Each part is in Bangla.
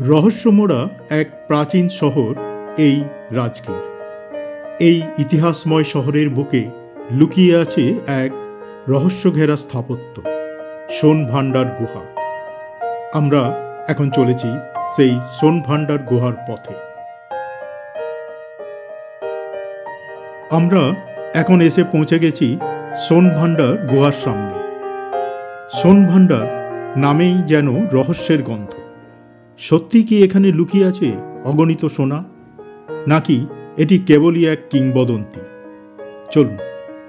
রহস্যমোড়া এক প্রাচীন শহর এই রাজগীর। এই ইতিহাসময় শহরের বুকে লুকিয়ে আছে এক রহস্যঘেরা স্থাপত্য, সোনভান্ডার গুহা। আমরা এখন চলেছি সেই সোনভান্ডার গুহার পথে। আমরা এখন এসে পৌঁছে গেছি সোনভান্ডার গুহার সামনে। সোনভান্ডার নামেই যেন রহস্যের গন্ধ। সত্যি কি এখানে লুকিয়ে আছে অগণিত সোনা, নাকি এটি কেবলই এক কিংবদন্তি? চলুন,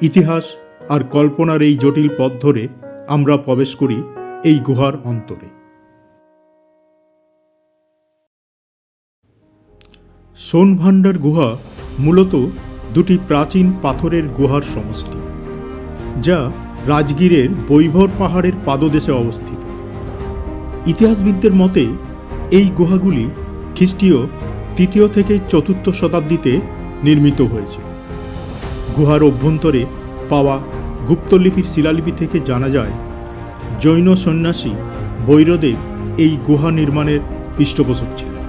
ইতিহাস আর কল্পনার এই জটিল পথ ধরে আমরা প্রবেশ করি এই গুহার অন্তরে। সোনভান্ডার গুহা মূলত দুটি প্রাচীন পাথরের গুহার সমষ্টি, যা রাজগীরের বৈভর পাহাড়ের পাদদেশে অবস্থিত। ইতিহাসবিদদের মতে এই গুহাগুলি খ্রিস্টীয় ৩য় থেকে ৪র্থ শতাব্দীতে নির্মিত হয়েছিল। গুহার অভ্যন্তরে পাওয়া গুপ্তলিপির শিলালিপি থেকে জানা যায়, জৈন সন্ন্যাসী বৈরদেব এই গুহা নির্মাণের পৃষ্ঠপোষক ছিলেন।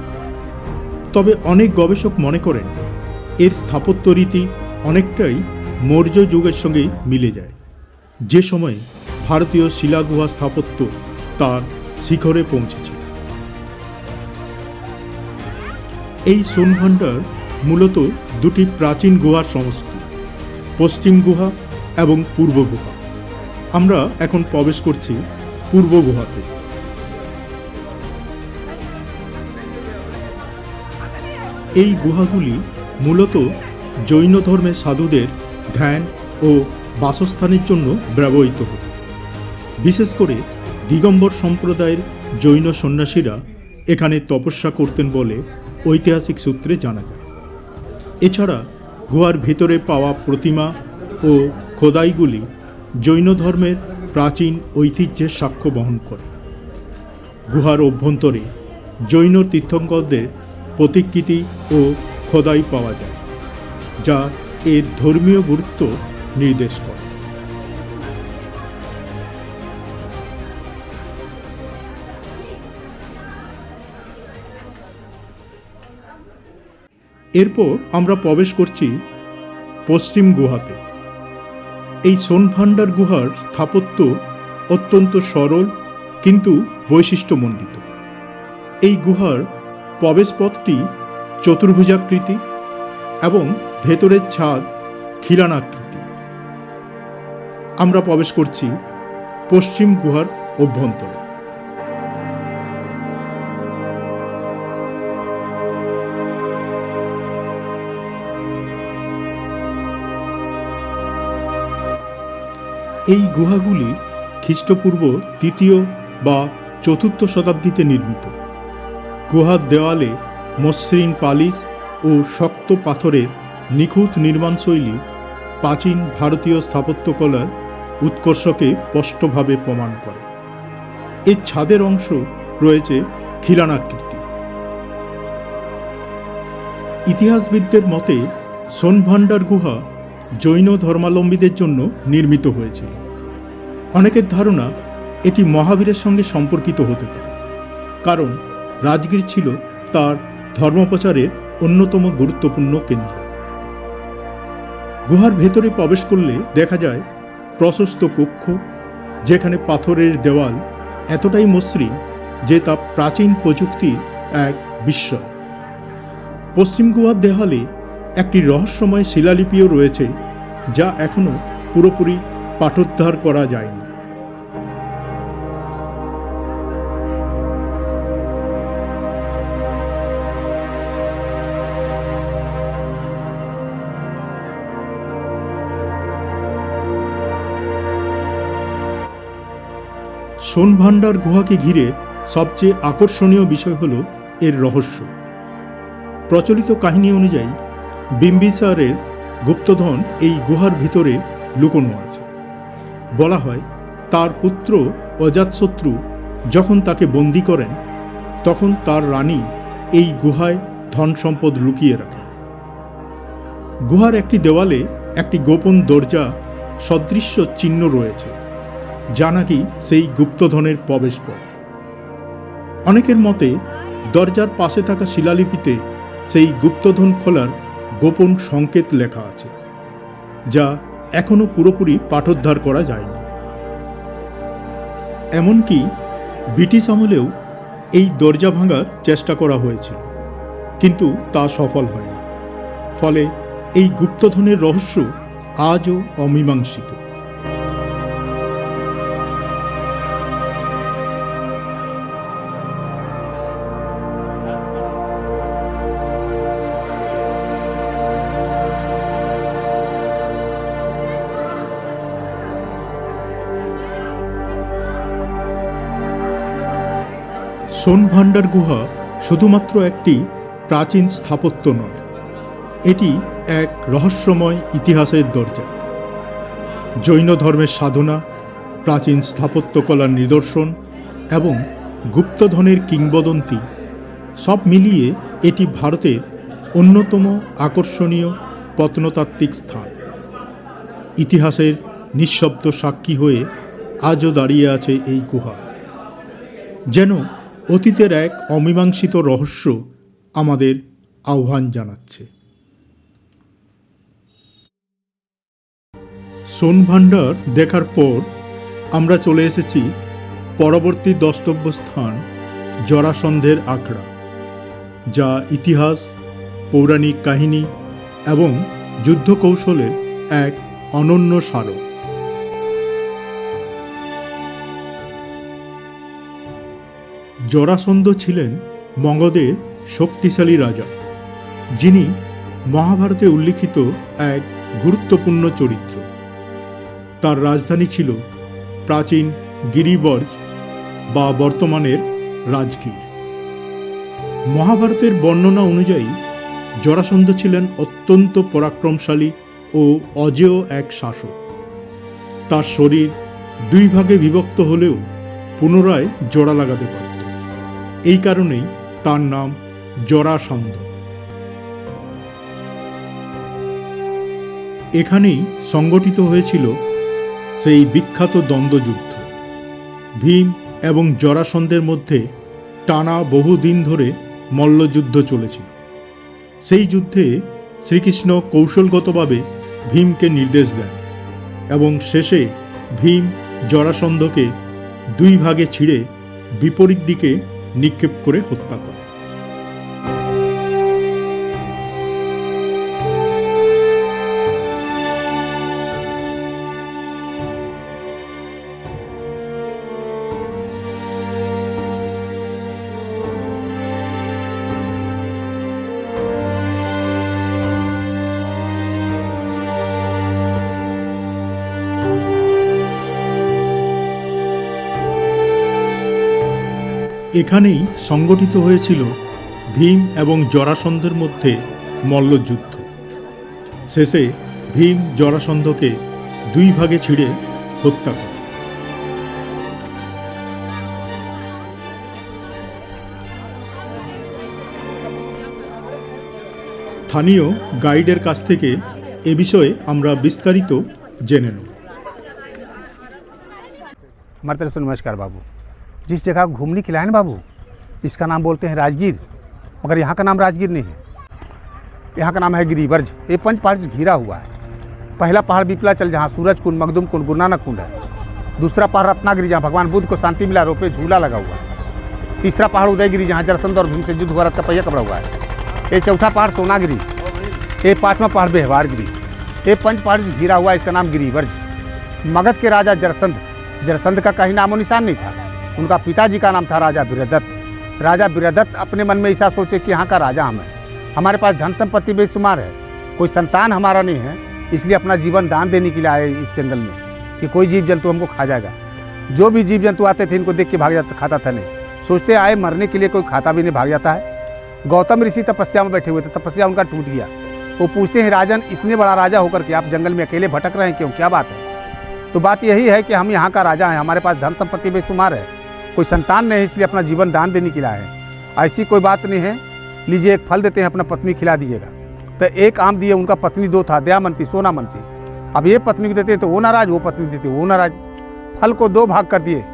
তবে অনেক গবেষক মনে করেন এর স্থাপত্য রীতি অনেকটাই মৌর্য যুগের সঙ্গে মিলে যায়, যে সময়ে ভারতীয় শিলাগুহা স্থাপত্য তার শিখরে পৌঁছেছিল। এই সোনভান্ডার মূলত দুটি প্রাচীন গুহার সমষ্টি, পশ্চিম গুহা এবং পূর্ব গুহা। আমরা এখন প্রবেশ করছি পূর্ব গুহাতে। এই গুহাগুলি মূলত জৈন ধর্মের সাধুদের ধ্যান ও বাসস্থানের জন্য ব্যবহৃত হতো। বিশেষ করে দিগম্বর সম্প্রদায়ের জৈন সন্ন্যাসীরা এখানে তপস্যা করতেন বলে ঐতিহাসিক সূত্রে জানা যায়। এছাড়া গুহার ভেতরে পাওয়া প্রতিমা ও খোদাইগুলি জৈন ধর্মের প্রাচীন ঐতিহ্যের সাক্ষ্য বহন করে। গুহার অভ্যন্তরে জৈন তীর্থঙ্করদের প্রতিকৃতি ও খোদাই পাওয়া যায়, যা এর ধর্মীয় গুরুত্ব নির্দেশ করে। এরপর আমরা প্রবেশ করছি পশ্চিম গুহাতে। এই সোনভান্ডার গুহার স্থাপত্য অত্যন্ত সরল কিন্তু বৈশিষ্ট্যমণ্ডিত। এই গুহার প্রবেশপথটি চতুর্ভুজাকৃতি এবং ভেতরের ছাদ খিলানাকৃতি। আমরা প্রবেশ করছি পশ্চিম গুহার অভ্যন্তরে। এই গুহাগুলি খ্রিস্টপূর্ব ৩য় বা ৪র্থ শতাব্দীতে নির্মিত। গুহার দেওয়ালে মসৃণ পালিশ ও শক্ত পাথরের নিখুঁত নির্মাণশৈলী প্রাচীন ভারতীয় স্থাপত্যকলার উৎকর্ষকে স্পষ্টভাবে প্রমাণ করে। এর ছাদের অংশ রয়েছে খিলানাকৃতি। ইতিহাসবিদদের মতে সোনভান্ডার গুহা জৈন ধর্মাবলম্বীদের জন্য নির্মিত হয়েছিল। অনেকের ধারণা এটি মহাবীরের সঙ্গে সম্পর্কিত হতে পারে, কারণ রাজগীর ছিল তার ধর্মপ্রচারের অন্যতম গুরুত্বপূর্ণ কেন্দ্র। গুহার ভেতরে প্রবেশ করলে দেখা যায় প্রশস্ত কক্ষ, যেখানে পাথরের দেওয়াল এতটাই মসৃণ যে তা প্রাচীন প্রযুক্তির এক বিস্ময়। পশ্চিম গুহার দেওয়ালে একটি রহস্যময় শিলালিপিও রয়েছে, যা এখনও পুরোপুরি পাঠোদ্ধার করা যায়নি। সোনভান্ডার গুহাকে ঘিরে সবচেয়ে আকর্ষণীয় বিষয় হল এর রহস্য। প্রচলিত কাহিনী অনুযায়ী বিম্বিসারের গুপ্তধন এই গুহার ভিতরে লুকোনো আছে। বলা হয় তার পুত্র অজাতশত্রু যখন তাকে বন্দী করেন, তখন তার রানী এই গুহায় ধন সম্পদ লুকিয়ে রাখেন। গুহার একটি দেওয়ালে একটি গোপন দরজা সদৃশ্য চিহ্ন রয়েছে, যা নাকি সেই গুপ্তধনের প্রবেশপথ। অনেকের মতে দরজার পাশে থাকা শিলালিপিতে সেই গুপ্তধন খোলার গোপন সংকেত লেখা আছে, যা এখনো পুরোপুরি পাঠোদ্ধার করা যায়নি। এমনকি ব্রিটিশ আমলেও এই দরজা ভাঙার চেষ্টা করা হয়েছিল, কিন্তু তা সফল হয়নি। ফলে এই গুপ্তধনের রহস্য আজও অমীমাংসিত। সোনভান্ডার গুহা শুধুমাত্র একটি প্রাচীন স্থাপত্য নয়, এটি এক রহস্যময় ইতিহাসের দরজা। জৈন ধর্মের সাধনা, প্রাচীন স্থাপত্যকলার নিদর্শন এবং গুপ্তধনের কিংবদন্তি সব মিলিয়ে এটি ভারতের অন্যতম আকর্ষণীয় প্রত্নতাত্ত্বিক স্থান। ইতিহাসের নিঃশব্দ সাক্ষী হয়ে আজও দাঁড়িয়ে আছে এই গুহা, যেন অতীতের এক অমীমাংসিত রহস্য আমাদের আহ্বান জানাচ্ছে। সোনভান্ডার দেখার পর আমরা চলে এসেছি পরবর্তী দ্রষ্টব্য স্থান জরাসন্ধের আখড়া, যা ইতিহাস, পৌরাণিক কাহিনী এবং যুদ্ধ কৌশলের এক অনন্য স্মারক। জরাসন্ধ ছিলেন মগধের শক্তিশালী রাজা, যিনি মহাভারতে উল্লিখিত এক গুরুত্বপূর্ণ চরিত্র। তার রাজধানী ছিল প্রাচীন গিরিবর্জ বা বর্তমানের রাজগীর। মহাভারতের বর্ণনা অনুযায়ী জরাসন্ধ ছিলেন অত্যন্ত পরাক্রমশালী ও অজেয় এক শাসক। তার শরীর দুই ভাগে বিভক্ত হলেও পুনরায় জোড়া লাগাতে পারত। এই কারণেই তার নাম জরাসন্ধ। এখানেই সংগঠিত হয়েছিল সেই বিখ্যাত দ্বন্দ্বযুদ্ধ। ভীম এবং জরাসন্ধের মধ্যে টানা বহুদিন ধরে মল্লযুদ্ধ চলেছিল। সেই যুদ্ধে শ্রীকৃষ্ণ কৌশলগতভাবে ভীমকে নির্দেশ দেন এবং শেষে ভীম জরাসন্ধকে দুই ভাগে ছিঁড়ে বিপরীত দিকে নিক্ষেপ করে হত্যা করে। এখানেই সংগঠিত হয়েছিল ভীম এবং জরাসন্ধের মধ্যে মল্লযুদ্ধ। শেষে ভীম জরাসন্ধকে দুই ভাগে ছিঁড়ে হত্যা করে। স্থানীয় গাইডের কাছ থেকে এ বিষয়ে আমরা বিস্তারিত জেনে নেব। हमारी तरफ से नमस्कार बाबू। जिस जगह घूमने के लिए है ना बाबू, इसका नाम बोलते हैं राजगीर, मगर यहाँ का नाम राजगीर नहीं है, यहाँ का नाम है गिरिवर्ज। ये 5 पहाड़ से घिरा हुआ है। पहला पहाड़ विपलाचल, जहाँ सूरज कुंड, मखदुम कुंड, गुरु नानक कुंड है। दूसरा पहाड़ रत्नागिरी, जहाँ भगवान बुद्ध को शांति मिला, रोपे झूला लगा हुआ है। तीसरा पहाड़ उदयगिरी, जहाँ जरासंध और भीम से युद्ध हुआ का पहिया कपड़ा हुआ है। ये चौथा पहाड़ सोनागिरी। ये 5वां पहाड़ बेहवारगिरी। ये 5 पहाड़ से घिरा हुआ है, इसका नाम गिरिवर्ज। मगध के राजा जरासंध का कहीं नामो निशान नहीं था। उनका पिताजी का नाम था राजा वीरदत्त। राजा वीरदत्त अपने मन में ऐसा सोचे कि यहाँ का राजा हम हैं, हमारे पास धन संपत्ति बेशुमार है, कोई संतान हमारा नहीं है, इसलिए अपना जीवन दान देने के लिए आए इस जंगल में कि कोई जीव जंतु हमको खा जाएगा। जो भी जीव जंतु आते थे इनको देख के भाग जाता, खाता था नहीं। सोचते आए मरने के लिए, कोई खाता भी नहीं, भाग जाता है। गौतम ऋषि तपस्या में बैठे हुए थे, तपस्या उनका टूट गया। वो पूछते हैं, राजन इतने बड़ा राजा होकर के आप जंगल में अकेले भटक रहे हैं, क्यों, क्या बात है? तो बात यही है कि हम यहाँ का राजा हैं, हमारे पास धन संपत्ति बेशुमार है, कोई संतान नहीं, इसलिए अपना जीवन दान देने के लिए आए हैं। ऐसी कोई बात नहीं है, लीजिए एक फल देते हैं, अपना पत्नी खिला दीजिएगा। तो एक आम दिए, उनका पत्नी 2 था, दयामंती, सोनामंती। अब ये पत्नी को देते तो वो नाराज, वो पत्नी देते वो नाराज। फल को 2 भाग कर दिए,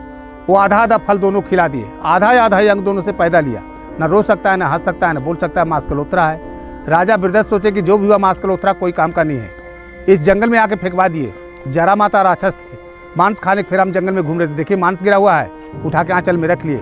वो आधा आधा फल दोनों खिला दिए, आधा आधा अंग दोनों से पैदा लिया। ना रो सकता है, ना हंस सकता है, ना बोल सकता है, मांसकलोत्रा है। राजा बृहदत्त सोचे कि जो भी हुआ मांसकलोत्रा कोई काम का नहीं है, इस जंगल में आके फेंकवा दिए। जरा माता राक्षस थे, मांस खाने फिर हम जंगल में घूम रहे थे, देखिए मांस गिरा हुआ है, उठा के आंचल में रख लिए।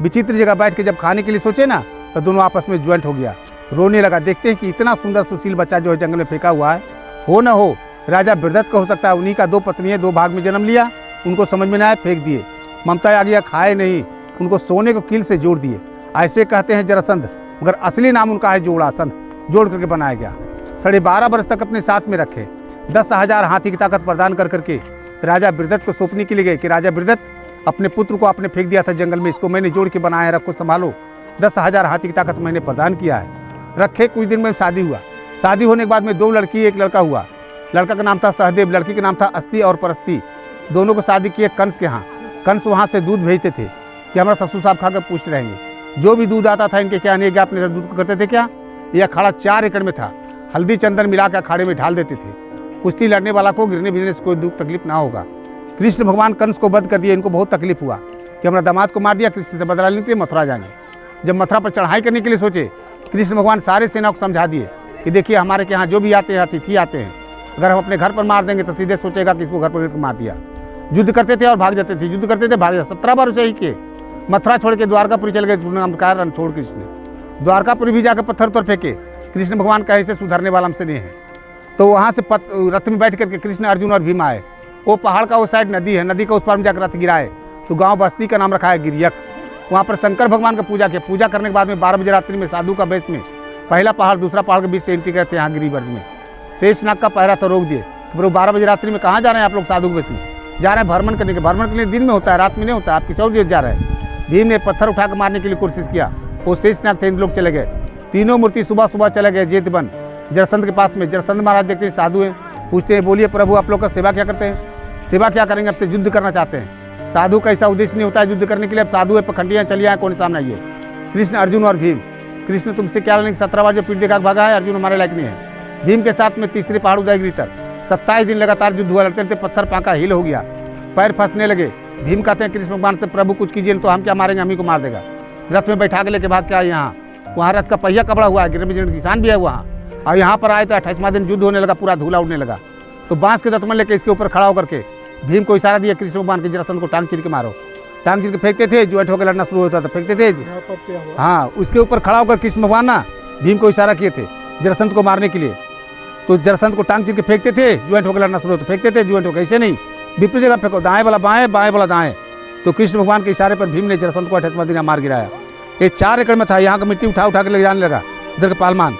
विचित्र जगह बैठ के जब खाने के लिए सोचे ना, तो दोनों आपस में ज्वाइंट हो गया, रोने लगा। देखते हैं कि इतना सुंदर सुशील बच्चा जो है जंगल में फेंका हुआ है, हो न हो राजा बृहदत्त का हो सकता है। उन्हीं का 2 पत्नियां 2 भाग में जन्म लिया, उनको समझ में ना आया, फेंक दिए। ममता आ गया, खाए नहीं, उनको सोने को कील से जोड़ दिए। ऐसे कहते हैं जरासंध, मगर असली नाम उनका है जोड़ासंध, जोड़ करके बनाया गया। 12.5 वर्ष तक अपने साथ में रखे, 10,000 हाथी की ताकत प्रदान कर करके राजा बृहदत्त को सौंपने के लिए गए कि राजा बृहदत्त अपने पुत्र को आपने फेंक दिया था जंगल में, इसको मैंने जोड़ के बनाया है, रखो संभालो। 10,000 हाथी की ताकत मैंने प्रदान किया है। रखे कुछ दिन में शादी हुआ। शादी होने के बाद में 2 लड़की 1 लड़का हुआ। लड़का का नाम था सहदेव, लड़की का नाम था अस्ति और परस्ती। दोनों को शादी किए कंस के यहाँ। कंस वहाँ से दूध भेजते थे कि हमारा ससुर साहब खा कर पूछते रहेंगे। जो भी दूध आता था इनके क्या नहीं गया, अपने दूध को करते थे क्या। यह अखाड़ा 4 एकड़ में था, हल्दी चंदन मिला कर अखाड़े में ढाल देते थे। कुश्ती लड़ने वाला को गिरने भिरने से कोई दुख तकलीफ ना होगा। कृष्ण भगवान कंस को वध कर दिया। इनको बहुत तकलीफ हुआ कि हमारा दामाद को मार दिया, कृष्ण से बदला लेने के लिए मथुरा जाएंगे। जब मथुरा पर चढ़ाई करने के लिए सोचे, कृष्ण भगवान सारे सेना को समझा दिए कि देखिए हमारे के यहाँ जो भी आते हैं अतिथि आते हैं, अगर हम अपने घर पर मार देंगे तो सीधे सोचेगा कि इसको घर पर मार दिया। युद्ध करते थे और भाग जाते थे, युद्ध करते थे भाग जाते। 17 बार उसे ही किए। मथुरा छोड़ के द्वारकापुरी चले गए, कारण छोड़ कृष्ण द्वारकापुरी भी जाकर पत्थर तोड़ फेंके। कृष्ण भगवान कहे से सुधरने वाला हमसे नहीं है। तो वहाँ से रथ में बैठ करके कृष्ण अर्जुन और भीम आए। वो पहाड़ का वो साइड नदी है, नदी के उस पार में जाकर रथ गिराए। तो गांव बस्ती का नाम रखा है गिरियक। वहाँ पर शंकर भगवान का पूजा किया। पूजा करने के बाद में 12 बजे रात्रि में साधु का बेस में पहला पहाड़ दूसरा पहाड़ के बीच से एंट्री करते हैं यहाँ गिरिवर्ज में। शेषनाग का पहरा तो रोक दिए। प्रभु 12 बजे रात्रि में कहाँ जा रहे हैं आप लोग? साधु के बेस में जा रहे हैं भ्रमण करने के। भ्रमण के लिए दिन में होता है, रात में नहीं होता। आप किसी और दिन जा रहे हैं। भीम ने पत्थर उठा कर मारने के लिए कोशिश किया। वो शेषनाग थे, इन लोग चले गए। तीनों मूर्ति सुबह सुबह चले गए जेतवन जरासंध के पास में। जरासंध महाराज देखते हैं साधु हैं, पूछते हैं बोलिए प्रभु आप लोग का सेवा क्या करते हैं? सेवा क्या करेंगे? आपसे युद्ध करना चाहते हैं। साधु का ऐसा उद्देश्य नहीं होता है युद्ध करने के लिए। अब साधु है, पखंडियाँ चलिए आए, कौन सामने आइए। कृष्ण अर्जुन और भीम। कृष्ण तुमसे क्या लेने? 17 बार जो पीठ देखा भागा है, अर्जुन हमारे लायक नहीं है। भीम के साथ में तीसरे पहाड़ उदयगिरी तक 27 दिन लगातार युद्ध हुआ। लड़ते लड़ते पत्थर पाका हिल हो गया, पैर फंसने लगे। भीम कहते हैं कृष्ण भगवान से प्रभु कुछ कीजिए, तो हम क्या मारेंगे, हम ही को मार देगा। रथ में बैठा के लेके भाग के आए यहाँ। वहाँ रथ का पहिया कबड़ा हुआ है, गिरने किसान भी है वहाँ। और यहाँ पर आए तो 28वां दिन युद्ध होने लगा, पूरा धूला उड़ने लगा। तो बांस के दतमन लेके इसके ऊपर खड़ा होकर के भीम को इशारा दिया कृष्ण भगवान के, जरासंध को टांग चीर के मारो। टांग चीर के फेंकते थे, ज्वाइंट होकर लड़ना शुरू होता था, फेंकते थे। हाँ, उसके ऊपर खड़ा होकर कृष्ण भगवान ना भीम को इशारा किए थे जरासंध को मारने के लिए। तो जरासंध को टांग चीर के फेंकते थे, ज्वाइंट होकर लड़ना शुरू होता, फेंकते थे ज्वाइंट होकर। ऐसे नहीं, विपरीत जगह फेंको, दाएं वाला बाएं, बाएं वाला दाएं। तो कृष्ण भगवान के इशारे पर भीम ने जरासंध को 28वां दिन मार गिराया। ये 4 एकड़ में था। यहाँ का मिट्टी उठा उठा के ले जाने लगा इधर के पालमान।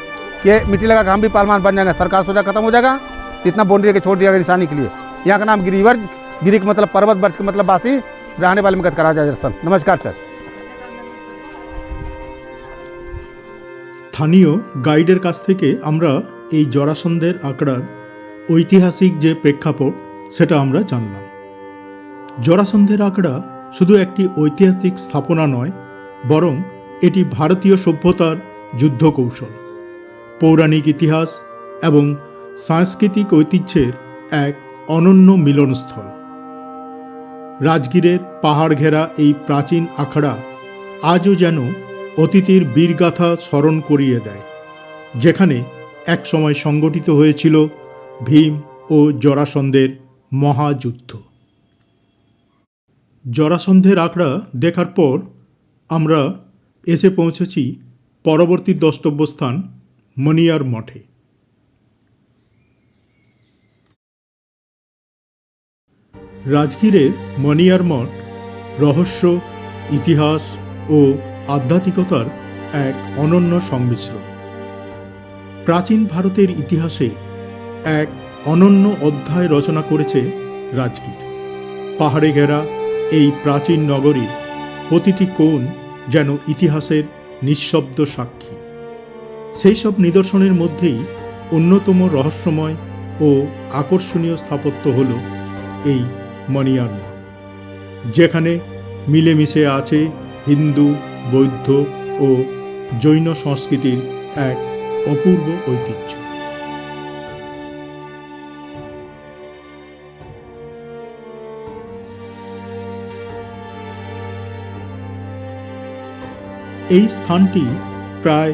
ये मिट्टी लगा कि हम भी पालमान बन जाएंगे, सरकार सोचा खत्म हो जाएगा, इतना बाउंड्री के छोड़ दिया गया निशानी के लिए। यहाँ का नाम गिरिवर्ज, गिरी का मतलब पर्वत, वर्ष का मतलब वासी, रहने वाले में करा जाए जरासंध। नमस्कार सर। স্থানীয় গাইডের কাছ থেকে আমরা এই জরাসন্ধের আখড়ার ঐতিহাসিক যে প্রেক্ষাপট সেটা আমরা জানলাম। জরাসন্ধের আখড়া শুধু একটি ঐতিহাসিক স্থাপনা নয়, বরং এটি ভারতীয় সভ্যতার যুদ্ধ কৌশল, পৌরাণিক ইতিহাস এবং সাংস্কৃতিক ঐতিহ্যের এক অনন্য মিলনস্থল। রাজগীরের পাহাড় ঘেরা এই প্রাচীন আখড়া আজও যেন অতীতের বীরগাথা স্মরণ করিয়ে দেয়, যেখানে একসময় সংগঠিত হয়েছিল ভীম ও জরাসন্ধের মহাযুদ্ধ। জরাসন্ধের আখড়া দেখার পর আমরা এসে পৌঁছেছি পরবর্তী দ্রষ্টব্যস্থান মণিয়ার মঠে। রাজগীরের মণিয়ার মঠ রহস্য, ইতিহাস ও আধ্যাত্মিকতার এক অনন্য সংমিশ্রণ। প্রাচীন ভারতের ইতিহাসে এক অনন্য অধ্যায় রচনা করেছে রাজগীর। পাহাড়ে ঘেরা এই প্রাচীন নগরীর প্রতিটি কোণ যেন ইতিহাসের নিঃশব্দ সাক্ষী। সেই সব নিদর্শনের মধ্যেই অন্যতম রহস্যময় ও আকর্ষণীয় স্থাপত্য হল এই মণিয়ার মঠ, যেখানে মিলেমিশে আছে হিন্দু, বৌদ্ধ ও জৈন সংস্কৃতির এক অপূর্ব ঐতিহ্য। এই স্থানটি প্রায়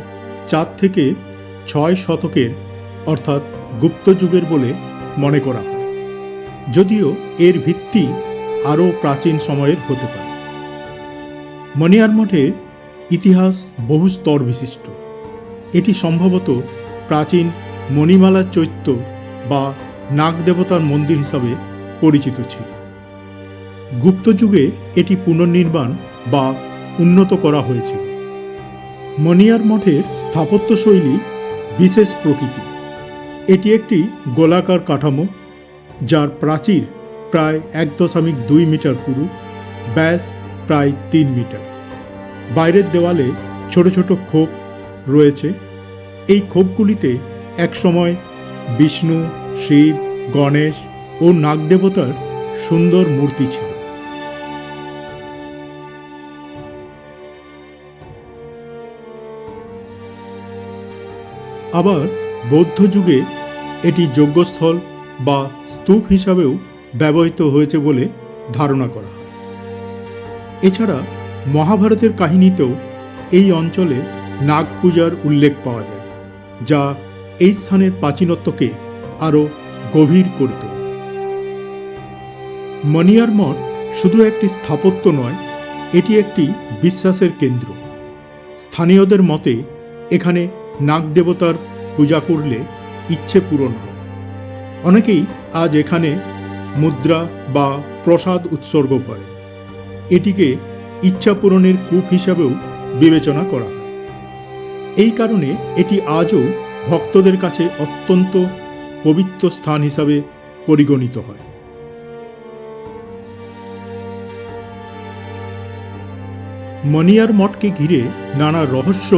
4 থেকে 6 শতকের অর্থাৎ গুপ্ত যুগের বলে মনে করা হয়, যদিও এর ভিত্তি আরও প্রাচীন সময়ের হতে পারে। মণিয়ার মঠের ইতিহাস বহু স্তর বিশিষ্ট। এটি সম্ভবত প্রাচীন মণিমালা চৈত্য বা নাগ দেবতার মন্দির হিসাবে পরিচিত ছিল। গুপ্ত যুগে এটি পুনর্নির্মাণ বা উন্নত করা হয়েছিল। মণিয়ার মঠের স্থাপত্যশৈলী বিশেষ প্রকৃতি। এটি একটি গোলাকার কাঠামো, যার প্রাচীর প্রায় 1.2 মিটার পুরু, ব্যাস প্রায় 3 মিটার। বাইরের দেওয়ালে ছোট ছোট খোপ রয়েছে। এই খোপগুলিতে একসময় বিষ্ণু, শিব, গণেশ ও নাগদেবতার সুন্দর মূর্তি ছিল। আবার বৌদ্ধ যুগে এটি যজ্ঞস্থল বা স্তূপ হিসাবেও ব্যবহৃত হয়েছে বলে ধারণা করা হয়। এছাড়া মহাভারতের কাহিনীতেও এই অঞ্চলে নাগ পূজার উল্লেখ পাওয়া যায়, যা এই স্থানের প্রাচীনত্বকে আরও গভীর করে তোলে। মণিয়ার মঠ শুধু একটি স্থাপত্য নয়, এটি একটি বিশ্বাসের কেন্দ্র। স্থানীয়দের মতে এখানে নাগ দেবতার পূজা করলে ইচ্ছে পূরণ হয়। অনেকেই আজ এখানে মুদ্রা বা প্রসাদ উৎসর্গ করে। এটিকে ইচ্ছা পূরণের কূপ হিসাবেও বিবেচনা করা হয়। এই কারণে এটি আজও ভক্তদের কাছে অত্যন্ত পবিত্র স্থান হিসাবে পরিগণিত হয়। মণিয়ার মঠকে ঘিরে নানা রহস্য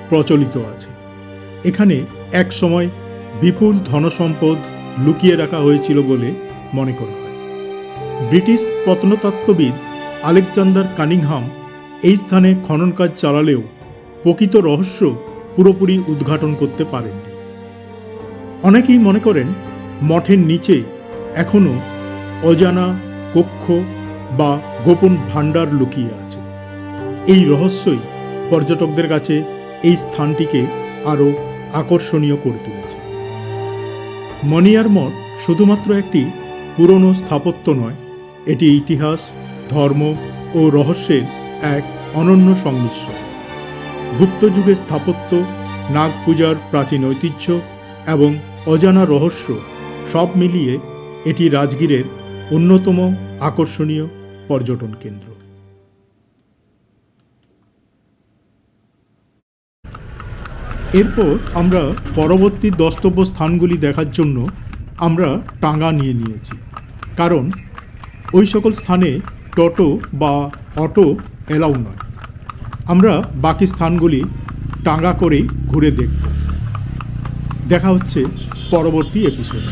প্রচলিত আছে। এখানে এক সময় বিপুল ধনসম্পদ লুকিয়ে রাখা হয়েছিল বলে মনে করা হয়। ব্রিটিশ প্রত্নতত্ত্ববিদ আলেকজান্ডার কানিংহাম এই স্থানে খনন কাজ চালালেও প্রকৃত রহস্য পুরোপুরি উদ্ঘাটন করতে পারেননি। অনেকেই মনে করেন মঠের নিচে এখনও অজানা কক্ষ বা গোপন ভাণ্ডার লুকিয়ে আছে। এই রহস্যই পর্যটকদের কাছে এই স্থানটিকে আরও আকর্ষণীয় করে তুলেছে। মণিয়ার মঠ শুধুমাত্র একটি পুরনো স্থাপত্য নয়, এটি ইতিহাস, ধর্ম ও রহস্যের এক অনন্য সংমিশ্রণ। গুপ্ত যুগের স্থাপত্য, নাগ পূজার প্রাচীন ঐতিহ্য এবং অজানা রহস্য সব মিলিয়ে এটি রাজগীরের অন্যতম আকর্ষণীয় পর্যটন কেন্দ্র। এরপর আমরা পরবর্তী দ্রষ্টব্য স্থানগুলি দেখার জন্য আমরা টাঙ্গা নিয়ে নিয়েছি, কারণ ওই সকল স্থানে টোটো বা অটো এলাউ নয়। আমরা বাকি স্থানগুলি টাঙ্গা করেই ঘুরে দেখব। দেখা হচ্ছে পরবর্তী এপিসোডে।